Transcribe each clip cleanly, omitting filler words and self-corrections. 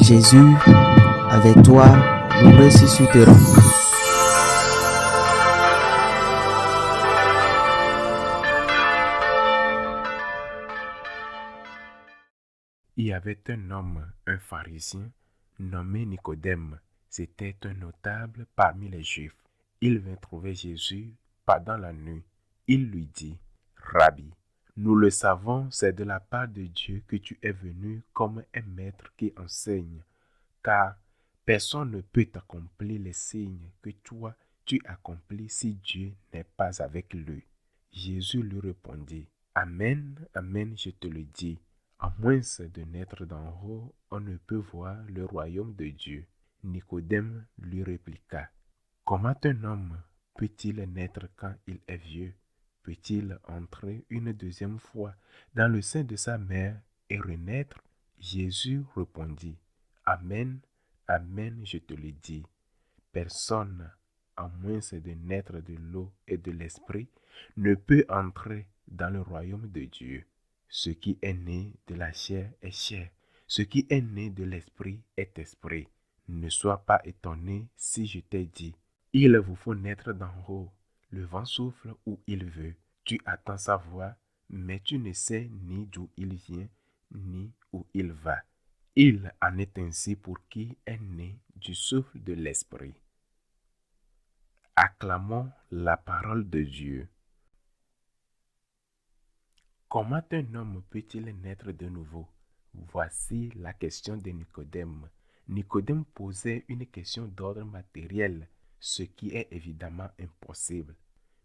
Jésus, avec toi, nous ressusciterons. Il y avait un homme, un pharisien, nommé Nicodème. C'était un notable parmi les Juifs. Il vint trouver Jésus pendant la nuit. Il lui dit, « Rabbi, nous le savons, c'est de la part de Dieu que tu es venu comme un maître qui enseigne, car personne ne peut accomplir les signes que toi tu accomplis si Dieu n'est pas avec lui. » Jésus lui répondit, « Amen, amen, je te le dis. À moins de naître d'en haut, on ne peut voir le royaume de Dieu. » Nicodème lui répliqua, « Comment un homme peut-il naître quand il est vieux? Peut-il entrer une deuxième fois dans le sein de sa mère et renaître? » Jésus répondit, « Amen, amen, je te le dis. Personne, à moins de naître de l'eau et de l'esprit, ne peut entrer dans le royaume de Dieu. Ce qui est né de la chair est chair, ce qui est né de l'esprit est esprit. Ne sois pas étonné si je t'ai dit, il vous faut naître d'en haut. Le vent souffle où il veut. Tu attends sa voix, mais tu ne sais ni d'où il vient, ni où il va. Il en est ainsi pour qui est né du souffle de l'esprit. » Acclamons la parole de Dieu. Comment un homme peut-il naître de nouveau? Voici la question de Nicodème. Nicodème posait une question d'ordre matériel, ce qui est évidemment impossible.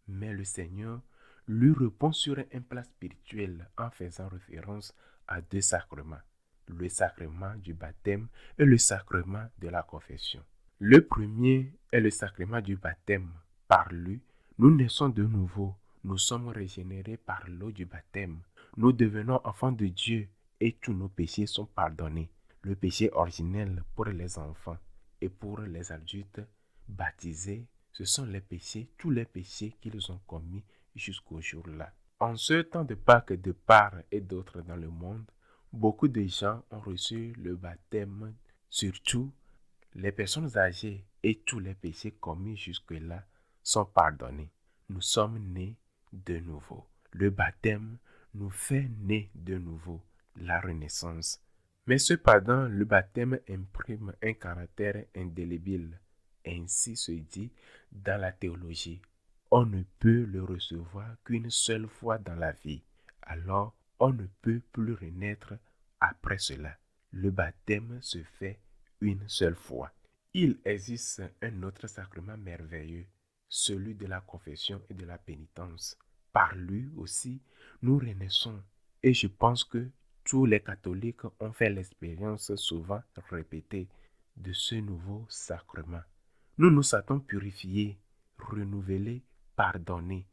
Mais le Seigneur lui répond sur un plan spirituel en faisant référence à deux sacrements, le sacrement du baptême et le sacrement de la confession. Le premier est le sacrement du baptême. Par lui, nous naissons de nouveau. Nous sommes régénérés par l'eau du baptême. Nous devenons enfants de Dieu et tous nos péchés sont pardonnés. Le péché originel pour les enfants et pour les adultes baptisés, ce sont les péchés, tous les péchés qu'ils ont commis jusqu'au jour-là. En ce temps de Pâques de part et d'autre dans le monde, beaucoup de gens ont reçu le baptême, surtout les personnes âgées, et tous les péchés commis jusque-là sont pardonnés. Nous sommes nés de nouveau. Le baptême nous fait naître de nouveau, la renaissance. Mais cependant, le baptême imprime un caractère indélébile. Ainsi se dit dans la théologie. On ne peut le recevoir qu'une seule fois dans la vie. Alors, on ne peut plus renaître après cela. Le baptême se fait une seule fois. Il existe un autre sacrement merveilleux, celui de la confession et de la pénitence. Par lui aussi, nous renaissons. Et je pense que tous les catholiques ont fait l'expérience souvent répétée de ce nouveau sacrement. Nous nous sentons purifiés, renouvelés, pardonnés.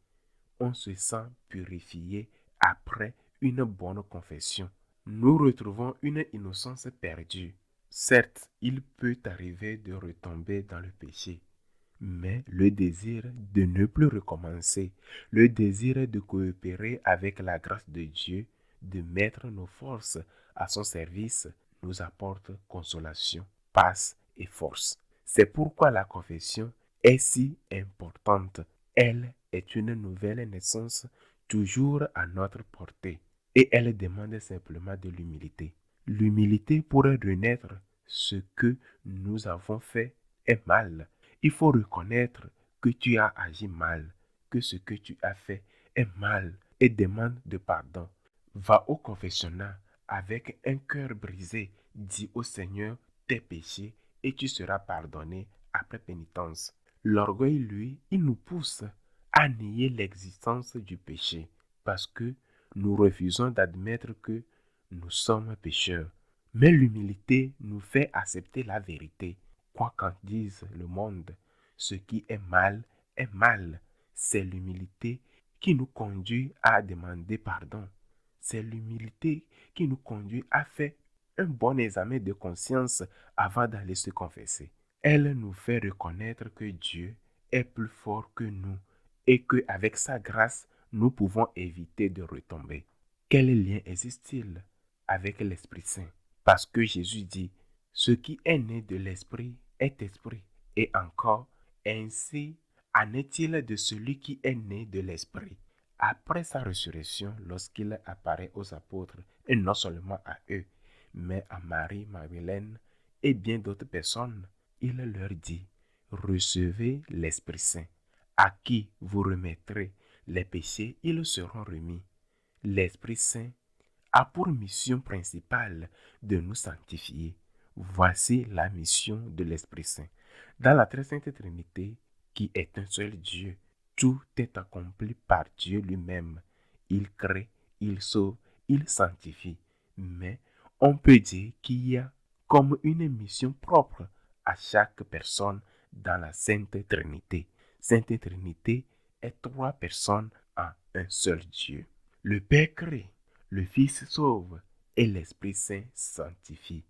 On se sent purifié après une bonne confession. Nous retrouvons une innocence perdue. Certes, il peut arriver de retomber dans le péché, mais le désir de ne plus recommencer, le désir de coopérer avec la grâce de Dieu, de mettre nos forces à son service, nous apporte consolation, paix et force. C'est pourquoi la confession est si importante. Elle est une nouvelle naissance toujours à notre portée et elle demande simplement de l'humilité. L'humilité pour renaître. Ce que nous avons fait est mal. Il faut reconnaître que tu as agi mal, que ce que tu as fait est mal et demande de pardon. Va au confessionnal avec un cœur brisé, dis au Seigneur tes péchés et tu seras pardonné après pénitence. L'orgueil, lui, il nous pousse à nier l'existence du péché parce que nous refusons d'admettre que nous sommes pécheurs. Mais l'humilité nous fait accepter la vérité. Quoi qu'en dise le monde, ce qui est mal est mal. C'est l'humilité qui nous conduit à demander pardon. C'est l'humilité qui nous conduit à faire un bon examen de conscience avant d'aller se confesser. Elle nous fait reconnaître que Dieu est plus fort que nous et qu'avec sa grâce, nous pouvons éviter de retomber. Quel lien existe-t-il avec l'Esprit Saint? Parce que Jésus dit, Ce qui est né de l'esprit est esprit. Et encore, ainsi en est-il de celui qui est né de l'esprit. Après sa résurrection, lorsqu'il apparaît aux apôtres, et non seulement à eux, mais à Marie, Madeleine et bien d'autres personnes, il leur dit, recevez l'Esprit Saint, à qui vous remettrez les péchés, ils seront remis. L'Esprit Saint a pour mission principale de nous sanctifier. Voici la mission de l'Esprit Saint. Dans la très sainte Trinité, qui est un seul Dieu, tout est accompli par Dieu lui-même. Il crée, il sauve, il sanctifie. Mais on peut dire qu'il y a comme une mission propre à chaque personne dans la Sainte Trinité. Sainte Trinité est trois personnes en un seul Dieu. Le Père crée, le Fils sauve et l'Esprit Saint sanctifie.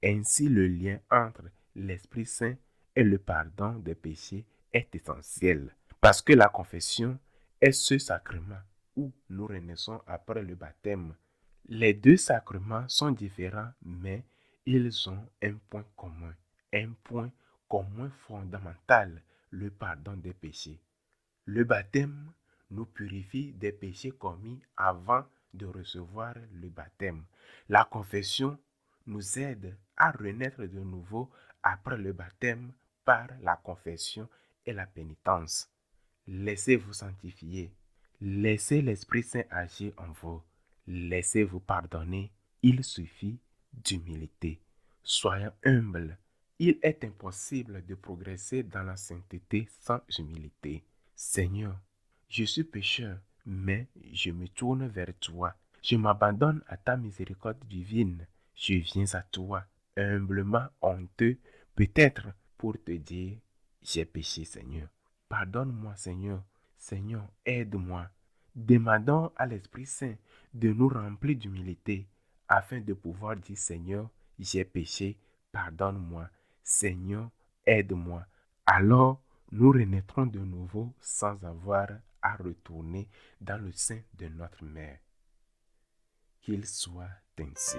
Ainsi, le lien entre l'Esprit Saint et le pardon des péchés est essentiel. Parce que la confession est ce sacrement où nous renaissons après le baptême. Les deux sacrements sont différents, mais ils ont un point commun fondamental, le pardon des péchés. Le baptême nous purifie des péchés commis avant de recevoir le baptême. La confession nous aide à renaître de nouveau après le baptême par la confession et la pénitence. Laissez-vous sanctifier. Laissez l'Esprit Saint agir en vous. Laissez-vous pardonner. Il suffit d'humilité. Soyons humbles. Il est impossible de progresser dans la sainteté sans humilité. Seigneur, je suis pécheur, mais je me tourne vers toi. Je m'abandonne à ta miséricorde divine. Je viens à toi, humblement honteux, peut-être pour te dire, j'ai péché, Seigneur. Pardonne-moi, Seigneur. Seigneur, aide-moi. Demandons à l'Esprit Saint de nous remplir d'humilité afin de pouvoir dire, Seigneur, j'ai péché, pardonne-moi. Seigneur, aide-moi. Alors, nous renaîtrons de nouveau sans avoir à retourner dans le sein de notre mère. Qu'il soit ainsi.